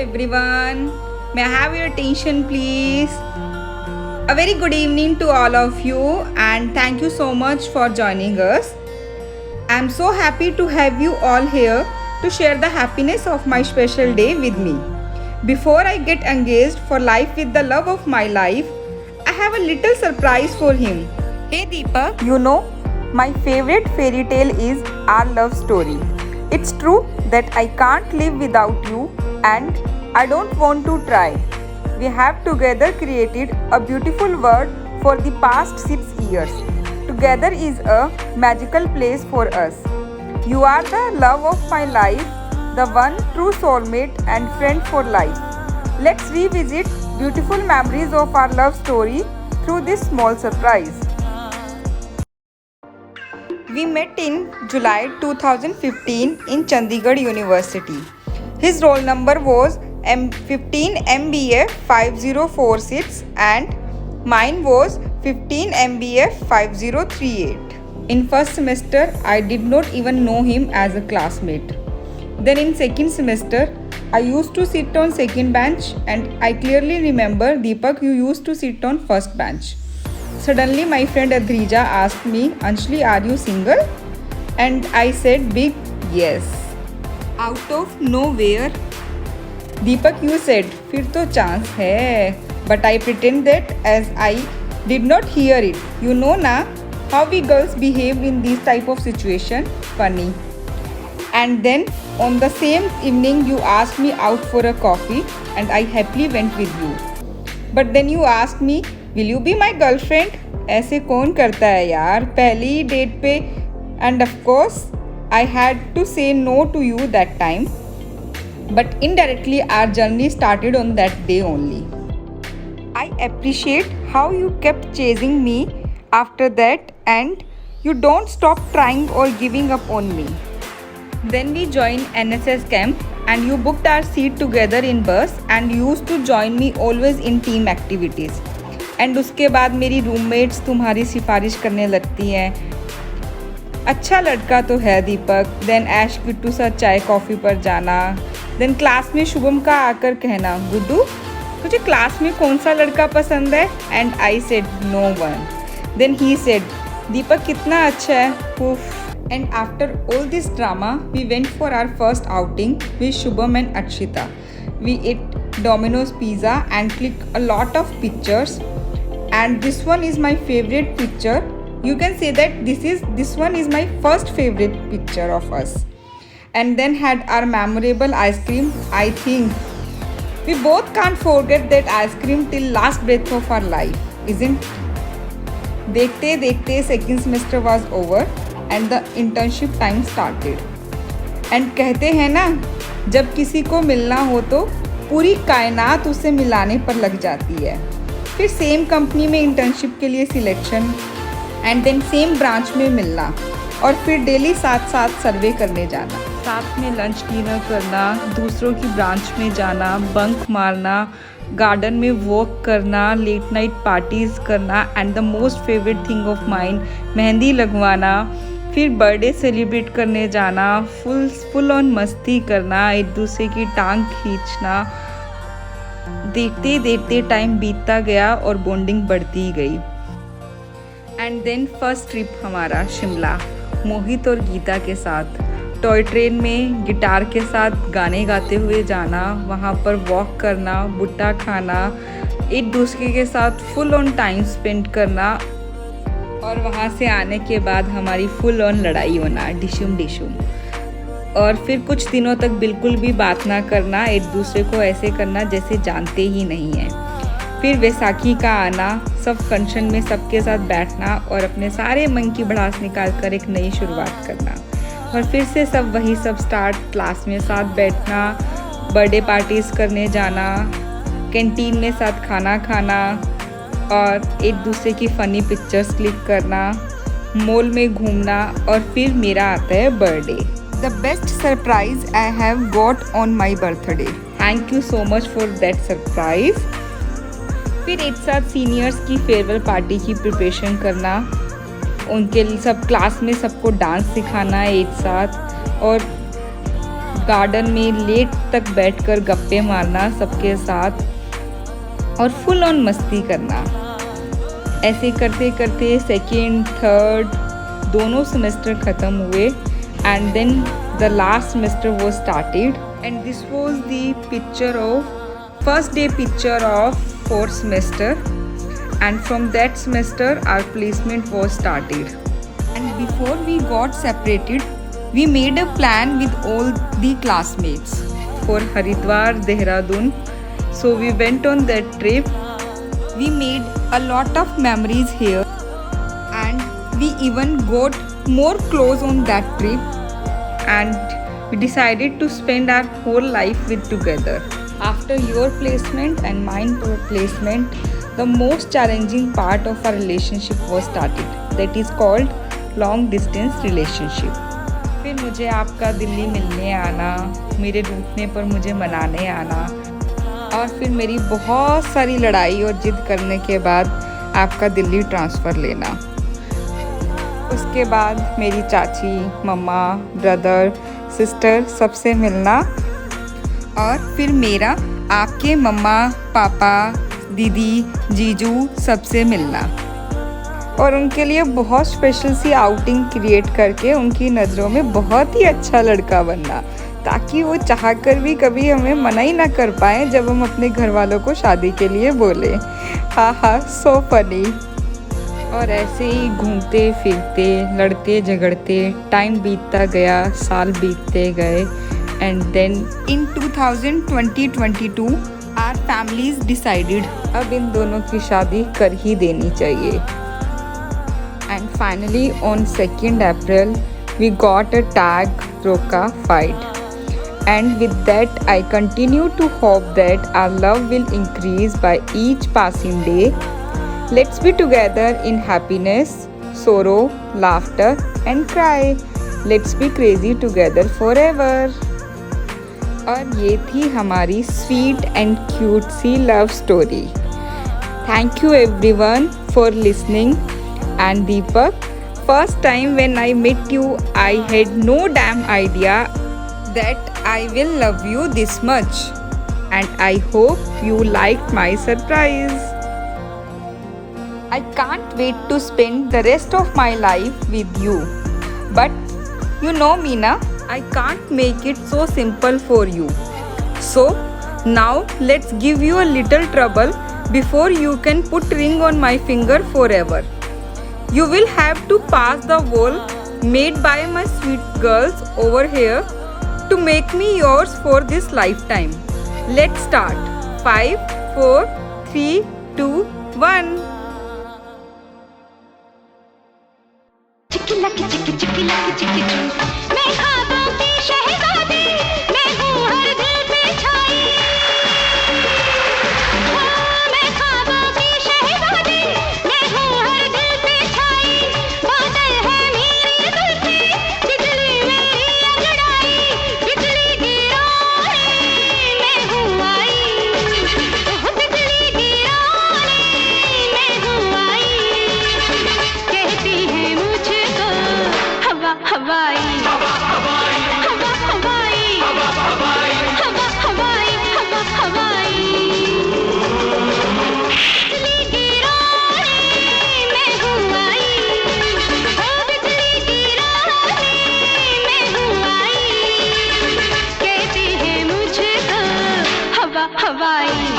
everyone. May I have your attention please? A very good evening to all of you and thank you so much for joining us. I am so happy to have you all here to share the happiness of my special day with me. Before I get engaged for life with the love of my life, I have a little surprise for him. Hey Deepak, you know, my favorite fairy tale is our love story. It's true that I can't live without you and I don't want to try. We have together created a beautiful world for the past 6 years. Together is a magical place for us. You are the love of my life, the one true soulmate and friend for life. Let's revisit beautiful memories of our love story through this small surprise. We met in July 2015 in Chandigarh University. His roll number was M15 MBF 5046 and mine was 15 MBF 5038. In first semester, I did not even know him as a classmate. Then in second semester, I used to sit on second bench and I clearly remember Deepak, you used to sit on first bench. Suddenly my friend Adrija asked me, Anshli, are you single? And I said big yes. Out of nowhere, Deepak, you said, फिर तो chance है. But I pretend that as I did not hear it. You know na, how we girls behave in this type of situation. Funny. And then on the same evening you asked me out for a coffee and I happily went with you. But then you asked me, will you be my girlfriend? ऐसे कौन करता है यार पहली date पे. And of course I had to say no to you that time. But indirectly our journey started on that day only. I appreciate how you kept chasing me after that and you don't stop trying or giving up on me. Then we joined NSS camp and you booked our seat together in bus and used to join me always in team activities. And उसके बाद मेरी roommates तुम्हारी सिफारिश करने लगती हैं. अच्छा लड़का तो है दीपक. देन ऐश किट्टू साथ चाय कॉफ़ी पर जाना. देन क्लास में शुभम का आकर कहना, गुड्डू तुझे क्लास में कौन सा लड़का पसंद है? And I said no one. Then he said Deepak कितना अच्छा है. उफ. And after all this drama, we went for our first outing with Shubham and Akshita. We ate Domino's pizza and clicked a lot of pictures. And this one is my favorite picture. You can say that this one is my first favorite picture of us. And then had our memorable ice cream. I think we both can't forget that ice cream till last breath of our life, isn't it? देखते देखते second semester was over. And the internship time started. And कहते हैं ना, जब किसी को मिलना हो तो पूरी कायनात उसे मिलाने पर लग जाती है. फिर सेम कंपनी में इंटर्नशिप के लिए selection and then same branch में मिलना और फिर डेली साथ साथ सर्वे करने जाना, साथ में लंच डिनर करना, दूसरों की ब्रांच में जाना, बंक मारना, गार्डन में वॉक करना, लेट नाइट पार्टीज़ करना and the most favourite thing of mine mehndi लगवाना, फिर बर्थडे सेलिब्रेट करने जाना, फुल ऑन मस्ती करना, एक दूसरे की टांग खींचना. देखते देखते टाइम बीतता गया और बॉन्डिंग बढ़ती गई. एंड देन फर्स्ट ट्रिप हमारा शिमला, मोहित और गीता के साथ. टॉय ट्रेन में गिटार के साथ गाने गाते हुए जाना, वहाँ पर वॉक करना, भुट्टा खाना, एक दूसरे के साथ फुल ऑन टाइम स्पेंड करना और वहाँ से आने के बाद हमारी फुल ऑन लड़ाई होना, डिशुम डिशुम. और फिर कुछ दिनों तक बिल्कुल भी बात ना करना, एक दूसरे को ऐसे करना जैसे जानते ही नहीं हैं. फिर वैसाखी का आना, सब फंक्शन में सबके साथ बैठना और अपने सारे मन की भड़ास निकाल कर एक नई शुरुआत करना. और फिर से सब वही सब स्टार्ट, क्लास में साथ बैठना, बर्थडे पार्टीज़ करने जाना, कैंटीन में साथ खाना खाना और एक दूसरे की फ़नी पिक्चर्स क्लिक करना, मॉल में घूमना और फिर मेरा आता है birthday. The best surprise I have got on my birthday. Thank you so much for that surprise. फिर एक साथ सीनियर्स की फेयरवेल पार्टी की प्रिपरेशन करना, उनके सब क्लास में सबको डांस सिखाना एक साथ और गार्डन में लेट तक बैठकर गप्पे मारना सबके साथ और फुल ऑन मस्ती करना। ऐसे करते करते सेकेंड थर्ड दोनों सेमेस्टर ख़त्म हुए and then the last semester was started and this was the picture of first day picture of fourth semester and from that semester our placement was started. And before we got separated, we made a plan with all the classmates for Haridwar, Dehradun. So we went on that trip. We made a lot of memories here and we even got more close on that trip and we decided to spend our whole life with together. After your placement and mine placement, the most challenging part of our relationship was started. That is called long distance relationship. फिर मुझे आपका दिल्ली मिलने आना, मेरे रूठने पर मुझे मनाने आना और फिर मेरी बहुत सारी लड़ाई और जिद करने के बाद आपका दिल्ली ट्रांसफ़र लेना। उसके बाद मेरी चाची, मम्मा, ब्रदर, सिस्टर सबसे मिलना और फिर मेरा आपके मम्मा, पापा, दीदी, जीजू सबसे मिलना और उनके लिए बहुत स्पेशल सी आउटिंग क्रिएट करके उनकी नज़रों में बहुत ही अच्छा लड़का बनना, ताकि वो चाहकर भी कभी हमें मना ही ना कर पाए जब हम अपने घर वालों को शादी के लिए बोले। हा सो फनी। और ऐसे ही घूमते फिरते लड़ते झगड़ते टाइम बीतता गया, साल बीतते गए and then in 2022 our families decided अब इन दोनों की शादी कर ही देनी चाहिए। And finally on 2nd April we got a tag Roka fight. And with that I continue to hope that our love will increase by each passing day. Let's be together in happiness, sorrow, laughter and cry. Let's be crazy together forever. और ये थी हमारी sweet and cute सी love story. Thank you everyone for listening. And Deepak, first time when I met you I had no damn idea that I will love you this much and I hope you liked my surprise. I can't wait to spend the rest of my life with you. But you know Meena, I can't make it so simple for you. So now let's give you a little trouble before you can put ring on my finger forever. You will have to pass the wall made by my sweet girls over here to make me yours for this lifetime. Let's start. 5, 4, 3, 2, 1. Chikki lucky chikki chikki lucky चिकी चू, मैं ख्वाबों की शहजादी, मैं हूँ हर दिल पे छाई। मैं ख्वाबों की शहजादी, मैं हूँ हर दिल पे छाई। बादल है मेरी जुल्फी, बिजली मेरी अंगड़ाई, बिजली गिराने मैं हूँ आई। बिजली गिराने मैं हूँ आई। कहती है मुझको हवा हवाई, हवा हवाई, हवा हवाई, हवा हवाई, हवा हवाई, हवा हवाई। बिजली गिराने मैं हूँ आई, बिजली गिराने मैं हूँ आई। कहती है मुझको हवा हवाई।